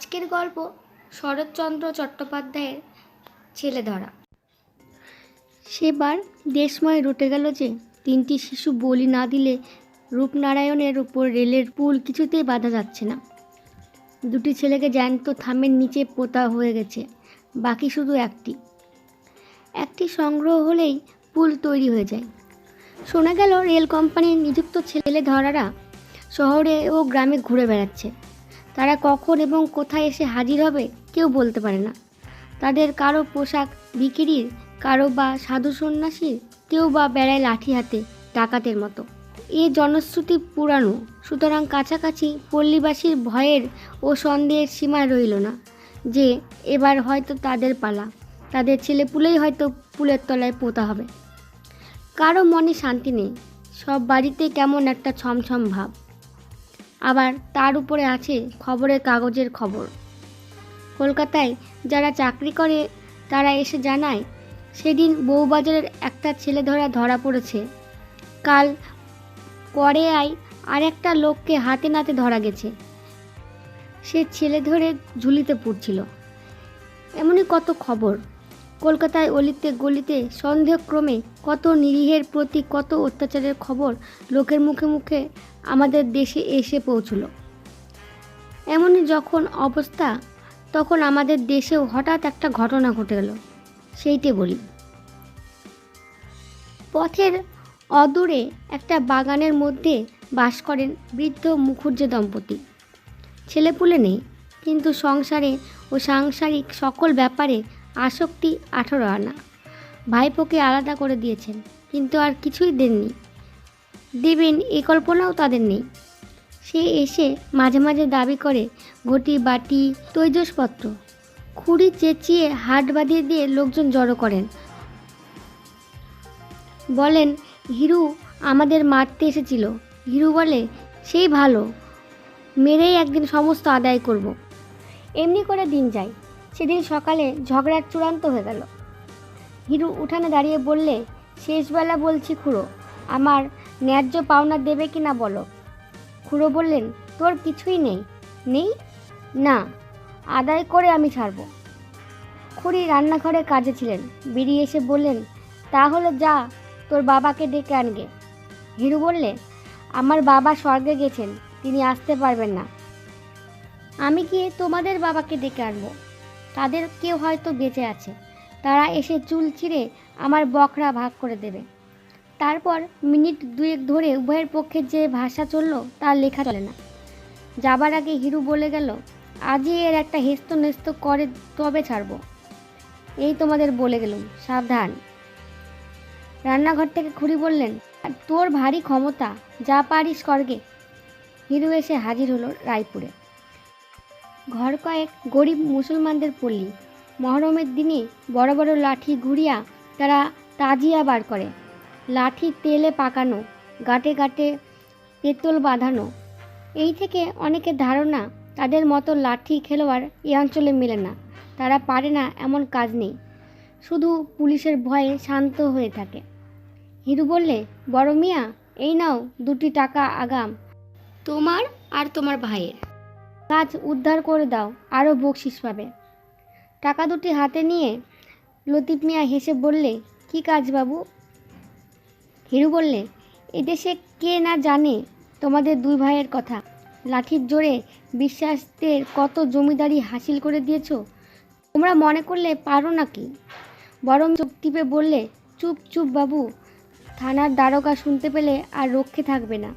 আজকের গল্প শরৎচন্দ্র চট্টোপাধ্যায়ের ছেলে ধরা। সেবার দেশময় রটে গেল যে 3টি শিশু বলি না দিলে রূপনারায়ণের উপর রেলের পুল কিছুতেই বাঁধা যাচ্ছে না। 2টি ছেলেকে জ্যান্ত থামের নিচে পোতা হয়ে গেছে, বাকি শুধু একটি সংগ্রহ হলেই পুল তৈরি হয়ে যায়। শোনা গেল রেল কোম্পানির নিযুক্ত ছেলে ধরারা শহরে ও গ্রামে ঘুরে বেড়াচ্ছে। তারা কখন এবং কোথায় এসে হাজির হবে কেউ বলতে পারে না। তাদের কারো পোশাক ভিখিরির, কারো বা সাধু সন্ন্যাসীর, কেউ বা বেড়ায় লাঠি হাতে ডাকাতের মতো। এ জনশ্রুতি পুরানো, সুতরাং কাছাকাছি পল্লীবাসীর ভয়ের ও সন্দেহের সীমা রইল না যে এবার হয়তো তাদের পালা, তাদের ছেলেপুলেই হয়তো পুলের তলায় পোতা হবে। কারো মনে শান্তি নেই, সব বাড়িতে কেমন একটা ছমছম ভাব। আবার তার উপরে আছে খবরের কাগজের খবর। কলকাতায় যারা চাকরি করে তারা এসে জানায়, সেদিন বউবাজারের একটা ছেলে ধরা পড়েছে। কাল পরে আর একটা লোককে হাতে নাতে ধরা গেছে, সে ছেলে ধরে ঝুলিতে পড়ছিল। এমনই কত খবর। কলকাতায় অলিতে গলিতে সন্দেহক্রমে কত নিরীহের প্রতি কত অত্যাচারের খবর লোকের মুখে মুখে আমাদের দেশে এসে পৌঁছল। এমনই যখন অবস্থা, তখন আমাদের দেশেও হঠাৎ একটা ঘটনা ঘটে গেল, সেইটে বলি। পথের অদূরে একটা বাগানের মধ্যে বাস করেন বৃদ্ধ মুখুজ্জে দম্পতি। ছেলেপুলে নেই, কিন্তু সংসারে ও সাংসারিক সকল ব্যাপারে আসক্তি 18 আনা। ভাইপোকে আলাদা করে দিয়েছেন, কিন্তু আর কিছুই দেবেন এ কল্পনাও তাদের নেই। সে এসে মাঝে মাঝে দাবি করে ঘটি বাটি তৈজসপত্র। খুঁড়ি চেঁচিয়ে হাট বাঁধিয়ে দিয়ে লোকজন জড়ো করেন। বলেন, হিরু আমাদের মারতে এসেছিল। হিরু বলে, সেই ভালো, মেরেই একদিন সমস্ত আদায় করব। এমনি করে দিন যায়। সেদিন সকালে ঝগড়ার চূড়ান্ত হয়ে গেল। হিরু উঠানে দাঁড়িয়ে বললে, শেষবেলা বলছি খুড়ো, আমার ন্যায্য পাওনা দেবে কি না বলো। খুড়ো বললেন, তোর কিছুই নেই না, আদায় করে আমি ছাড়ব। খুড়ি রান্নাঘরে কাজে ছিলেন, বেরিয়ে এসে বললেন, তাহলে যা, তোর বাবাকে ডেকে আনগে। হিরু বললে, আমার বাবা স্বর্গে গেছেন, তিনি আসতে পারবেন না। আমি গিয়ে তোমাদের বাবাকে ডেকে আনবো, তাদের কেউ হয়তো বেঁচে আছে, তারা এসে চুল ছিঁড়ে আমার বকরা ভাগ করে দেবে। তারপর মিনিট 2 ধরে উভয়ের পক্ষে যে ভাষা চলল তার লেখা চলে না। যাবার আগে হিরু বলে গেল, আজই এর একটা হেস্ত নেস্ত করে তবে ছাড়ব। এই তোমাদের বলে গেলুম, সাবধান। রান্নাঘর থেকে খুড়ি বললেন, তোর ভারী ক্ষমতা, যা পারিস করগে। হিরু এসে হাজির হলো রায়পুরে। ঘর কয়েক গরিব মুসলমানদের পল্লী। মহরমের দিনে বড় বড় লাঠি ঘুরিয়া তারা তাজিয়া বার করে। লাঠি তেলে পাকানো, গাঁটে গাঁটে পেতল বাঁধানো। এই থেকে অনেকের ধারণা তাদের মতো লাঠি খেলোয়াড় এই অঞ্চলে মেলে না, তারা পারে না এমন কাজ নেই, শুধু পুলিশের ভয়ে শান্ত হয়ে থাকে। হিরু বললে, বড় মিয়া, এই নাও 2টি টাকা আগাম, তোমার আর তোমার ভাইয়ের। কাজ উদ্ধার করে দাও, আরও বকশিস পাবে। টাকা 2টি হাতে নিয়ে লতিফ মিয়া হেসে বললে, কি কাজ বাবু? হিরু বললে, এদেশে কে না জানে তোমাদের 2 ভাইয়ের কথা। লাঠির জোরে বিশ্বাসদের কত জমিদারি হাসিল করে দিয়েছ, তোমরা মনে করলে পারো নাকি? বরং চোখ টিপে বললে, চুপ চুপ বাবু, থানার দারোগা শুনতে পেলে আর রক্ষে থাকবে না।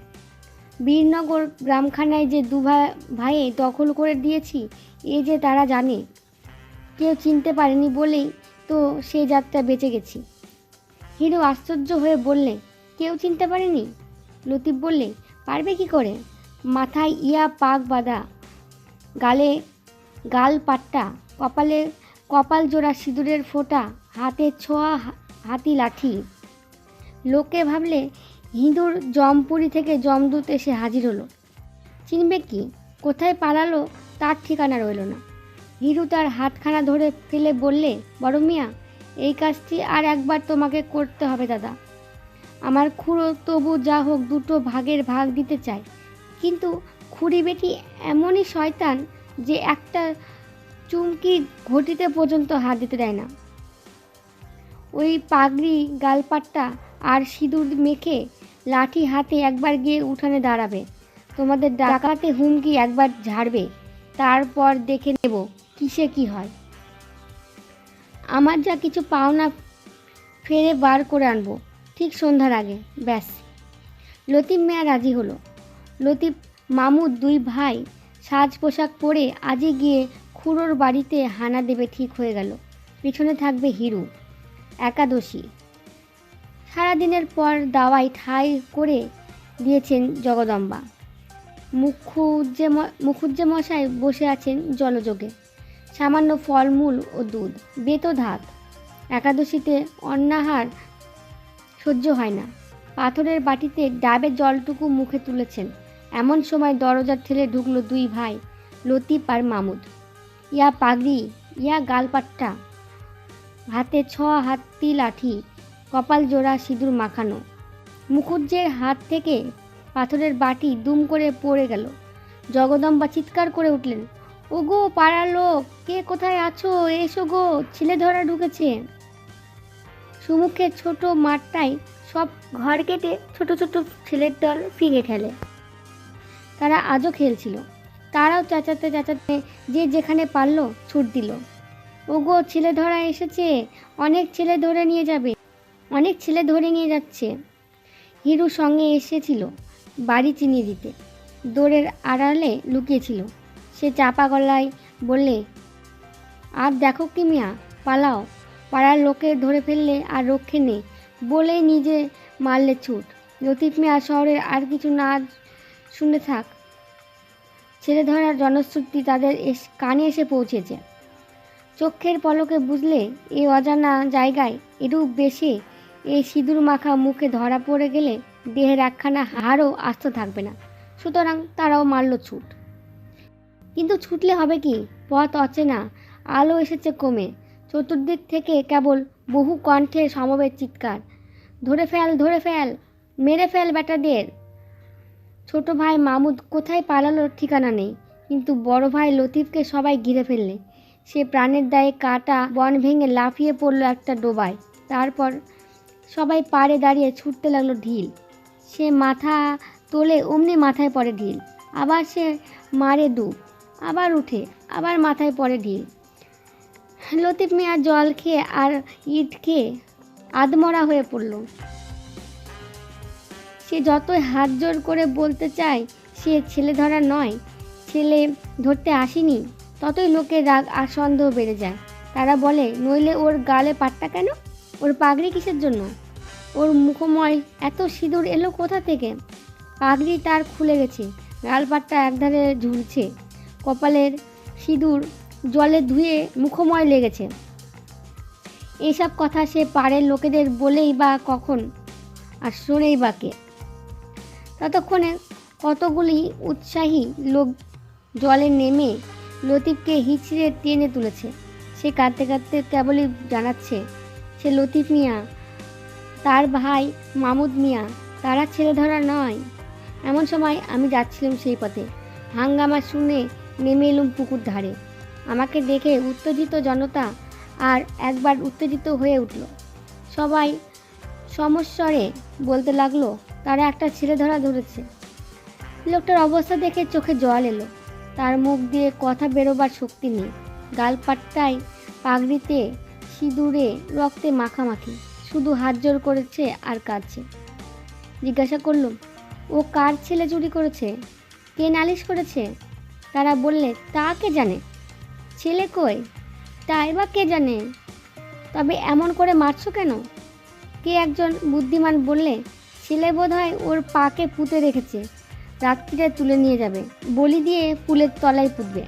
বীরনগর গ্রামখানায় যে 2 ভাইয়ে দখল করে দিয়েছি, এ যে তারা জানে। কেউ চিনতে পারেনি বলেই তো সে যাত্রা বেঁচে গেছি। হিরু আশ্চর্য হয়ে বললে, কেউ চিনতে পারেনি? লতিফ বললে, পারবে কি করে? মাথায় ইয়া পাক বাঁধা, গালে গাল পাট্টা, কপালে কপাল জোড়া সিঁদুরের ফোঁটা, হাতে ছোঁয়া হাতি লাঠি। লোকে ভাবলে হিঁদুর জমপুরি থেকে জমদূত এসে হাজির হলো। চিনবে কি, কোথায় পালালো তার ঠিকানা রইল না। হিরু তার হাতখানা ধরে ফেলে বললে, বড় মিয়া, এই কাজটি আর একবার তোমাকে করতে হবে দাদা। আমার খুড়ো তবু যা হোক 2টো ভাগের ভাগ দিতে চায়, কিন্তু খুড়ি বেটি এমনই শয়তান, যে একটা চুমকি ঘটিতে পর্যন্ত হাত দিতে দেয় না। ওই পাগড়ি, গালপাট্টা আর সিঁদুর মেখে লাঠি হাতে একবার গিয়ে উঠানে দাঁড়াবে, তোমাদের ডাকাতে হুমকি একবার ঝাড়বে, তারপর দেখে নেব কিসে কি হয়। আমার যা কিছু পাওনা ফেরে বার করে আনবো ঠিক সন্ধ্যার আগে, ব্যাস। লতিফ মিয়া রাজি হলো। লতিফ, মামুদ দুই ভাই সাজ পোশাক পরে আজই গিয়ে খুড়োর বাড়িতে হানা দেবে ঠিক হয়ে গেল। পিছনে থাকবে হিরু। একাদশী। সারাদিনের পর দাওয়াই ঠাই করে দিয়েছেন জগদম্বা। মুখুজ্জে মশাই বসে আছেন জলযোগে, সামান্য ফলমূল ও দুধ, বেতধাত। একাদশীতে অন্নাহার সহ্য হয় না। পাথরের বাটিতে ডাবের জলটুকু মুখে তুলেছেন, এমন সময় দরজার ঠেলে ঢুকলো দুই ভাই, লতিফ আর মামুদ। ইয়া পাগড়ি, ইয়া গালপাট্টা, হাতে 6 হাতি লাঠি, কপাল জোড়া সিঁদুর মাখানো। মুখুজ্জের হাত থেকে পাথরের বাটি দুম করে পড়ে গেল। জগদম্বা চিৎকার করে উঠলেন, ওগো পাড়ার লোক, কে কোথায় আছো, এসো গো, ছেলে ধরা ঢুকেছে। সুমুখের ছোট মাঠটায় সব ঘর কেটে ছোট ছোট ছেলের দল ফিরে খেলে। তারা আজও খেলছিল। তারাও চেঁচাতে চেঁচাতে যে যেখানে পারল ছুট দিল। ওগো ছেলে ধরা এসেছে, অনেক ছেলে ধরে নিয়ে যাবে, অনেক ছেলে ধরে নিয়ে যাচ্ছে। হিরু সঙ্গে এসেছিল বাড়ি চিনিয়ে দিতে, দৌড়ের আড়ালে লুকিয়েছিল। সে চাপা গলায় বললে, আর দেখো কি মিয়া, পালাও, পাড়ার লোকে ধরে ফেললে আর রক্ষে নেই, বলেই নিজে মারলে ছুট। লতিফ মিয়া শহরের আর কিছু না শুনে থাক, ছেলে ধরার জনশ্রুতি তাদের কানে এসে পৌঁছেছে। চোখের পলকে বুঝলে এই অজানা জায়গায় এরূপ বেশে এই সিঁদুর মাখা মুখে ধরা পড়ে গেলে দেহের একখানা হাড়ও আস্ত থাকবে না। সুতরাং তারাও মারল ছুট। কিন্তু ছুটলে হবে কি, পথ অচেনা, আলো এসেছে কমে। চতুর্দিক থেকে কেবল বহু কণ্ঠে সমবেত চিৎকার, ধরে ফেল, ধরে ফেল, মেরে ফেল বেটাদের। ছোট ভাই মামুদ কোথায় পালালোর ঠিকানা নেই, কিন্তু বড় ভাই লতিফকে সবাই ঘিরে ফেললে। সে প্রাণের দায়ে কাটা বন ভেঙে লাফিয়ে পড়ল একটা ডোবায়। তারপর সবাই পাড়ে দাঁড়িয়ে ছুটতে লাগলো ঢিল। সে মাথা তোলে, অমনি মাথায় পড়ে ঢিল। আবার সে মারে ডুব, আবার উঠে, আবার মাথায় পড়ে ঢিল। লতিফ মিয়া জল খেয়ে আর ইট খেয়ে আধমরা হয়ে পড়ল। সে যতই হাত জোর করে বলতে চায় সে ছেলে ধরা নয়, ছেলে ধরতে আসেনি, ততই লোকের রাগ আর সন্দেহ বেড়ে যায়। তারা বলে, নইলে ওর গালে পাট্টা কেন, ওর পাগড়ি কিসের জন্য, ওর মুখময় এত সিঁদুর এলো কোথা থেকে। পাগড়ি তার খুলে গেছে, গালপাট্টা একধারে ঝুলছে, কপালের সিঁদুর জলে ধুয়ে মুখময় লেগেছে। এইসব কথা সে পাড়ের লোকেদের বলেই বা কখন, আর শোনেই বা কে। ততক্ষণে কতগুলি উৎসাহী লোক জলে নেমে লতিফকে হিচড়ে টেনে তুলেছে। সে কাঁদতে কাঁদতে কেবলই জানাচ্ছে সে লতিফ মিয়া, তার ভাই মামুদ মিয়া, তারা ছেলে ধরা নয়। এমন সময় আমি যাচ্ছিলাম সেই পথে, হাঙ্গামা শুনে নেমে এলুম পুকুর ধারে। আমাকে দেখে উত্তেজিত জনতা আর একবার উত্তেজিত হয়ে উঠল। সবাই সমস্বরে বলতে লাগলো, তারা একটা ছেলে ধরেছে। লোকটার অবস্থা দেখে চোখে জল এলো। তার মুখ দিয়ে কথা বেরোবার শক্তি নেই। গালপাট্টায়, পাগড়িতে, সিঁদুরে, রক্তে মাখামাখি, শুধু হাত জোর করেছে আর কাঁদছে। জিজ্ঞাসা করলুম, ও কার ছেলে চুরি করেছে, কে নালিশ করেছে? তারা বললে, তা কে জানে, ছেলে কই, তাই বা কে জানে, তবে এমন করে মারছো কেন? কে একজন বুদ্ধিমান বললে, ছেলে বোধহয় ওর পাকে পুঁতে রেখেছে, রাত্রিরে তুলে নিয়ে যাবে, বলি দিয়ে ফুলের তলায় পুঁতবে।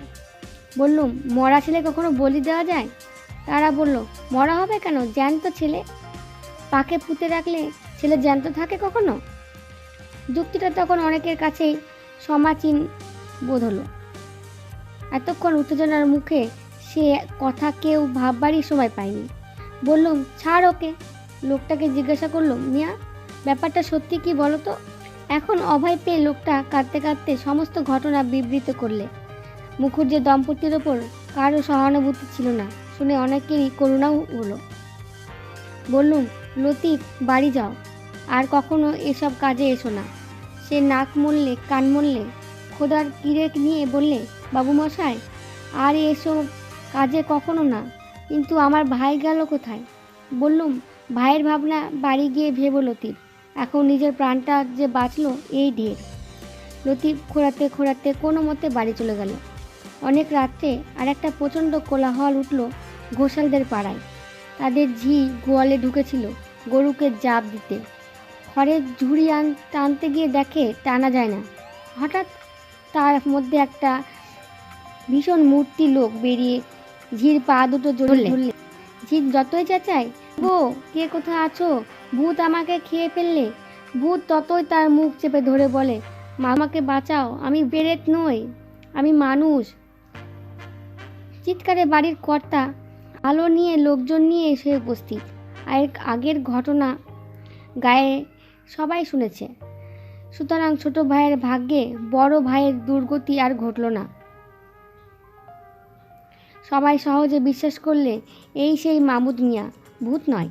বললুম, মরা ছেলে কখনো বলি দেওয়া যায়? তারা বলল, মরা হবে কেন, জ্যান্ত ছেলে, পাকে পুঁতে রাখলে ছেলে জ্যান্ত থাকে কখনো? যুক্তিটা তখন অনেকের কাছেই সমাচীন বোধ হলো। এতক্ষণ উত্তেজনার মুখে সে কথা কেউ ভাববারই সময় পায়নি। বললুম, ছাড় ওকে। লোকটাকে জিজ্ঞাসা করলুম, মিয়া, ব্যাপারটা সত্যি কি বলো তো? এখন অভয় পেয়ে লোকটা কাঁদতে কাঁদতে সমস্ত ঘটনা বিবৃত করলে। মুখুজ্জে দম্পতির ওপর কারো সহানুভূতি ছিল না শুনে অনেকেরই করুণাও হলো। বললুম, লতিফ, বাড়ি যাও, আর কখনো এসব কাজে এসো না। সে নাক মললে কান মললে খোদার কিরেক নিয়ে বললে, বাবুমশাই, আর এসব কাজে কখনো না। কিন্তু আমার ভাই গেল কোথায়? বললুম, ভাইয়ের ভাবনা বাড়ি গিয়ে ভেবো লতিফ, এখন নিজের প্রাণটা যে বাঁচলো এই ঢের। লতিফ খোঁড়াতে খোঁড়াতে কোনো মতে বাড়ি চলে গেল। অনেক রাত্রে আর একটা প্রচণ্ড কোলাহল উঠল ঘোষালদের পাড়ায়। তাদের ঝি গোয়ালে ঢুকেছিল গরুকে জাপ দিতে। খড়ের ঝুড়ি টানতে গিয়ে দেখে টানা যায় না। হঠাৎ তার মধ্যে একটা ভীষণ মূর্তি লোক বেরিয়ে ঝির পা দুটো ধরলে। ঝি যতই চেঁচায়, গো, কে কোথায় আছো? ভূত আমাকে খেয়ে ফেললে। ভূত ততই তার মুখ চেপে ধরে বলে, আমাকে বাঁচাও, আমি বেরেত নই, আমি মানুষ। চিৎকারে বাড়ির কর্তা আলো নিয়ে লোকজন নিয়ে এসে উপস্থিত। আর আগের ঘটনা গায়ে সবাই শুনেছে, সুতরাং ছোট ভাইয়ের ভাগ্যে বড় ভাইয়ের দুর্গতি আর ঘটল না। সবাই সহজে বিশ্বাস করলে এই সেই মামুদ মিয়া, ভূত নয়।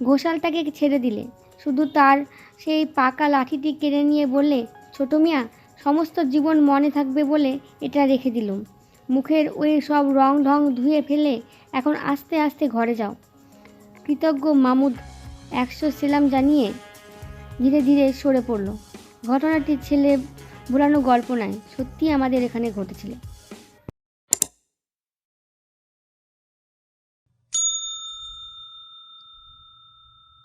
ঘোষালটাকে ছেড়ে দিলে, শুধু তার সেই পাকা লাঠিটি কেড়ে নিয়ে বললে, ছোট মিয়া, সমস্ত জীবন মনে থাকবে বলে এটা রেখে দিলুম। মুখের ওই সব রং ঢং ধুয়ে ফেলে এখন আস্তে আস্তে ঘরে যাও। কৃতজ্ঞ মামুদ 100 সেলাম জানিয়ে ধীরে ধীরে সরে পড়ল। ঘটনাটি ছেলে ভোলানো গল্প নয়, সত্যি আমাদের এখানে ঘটেছিল।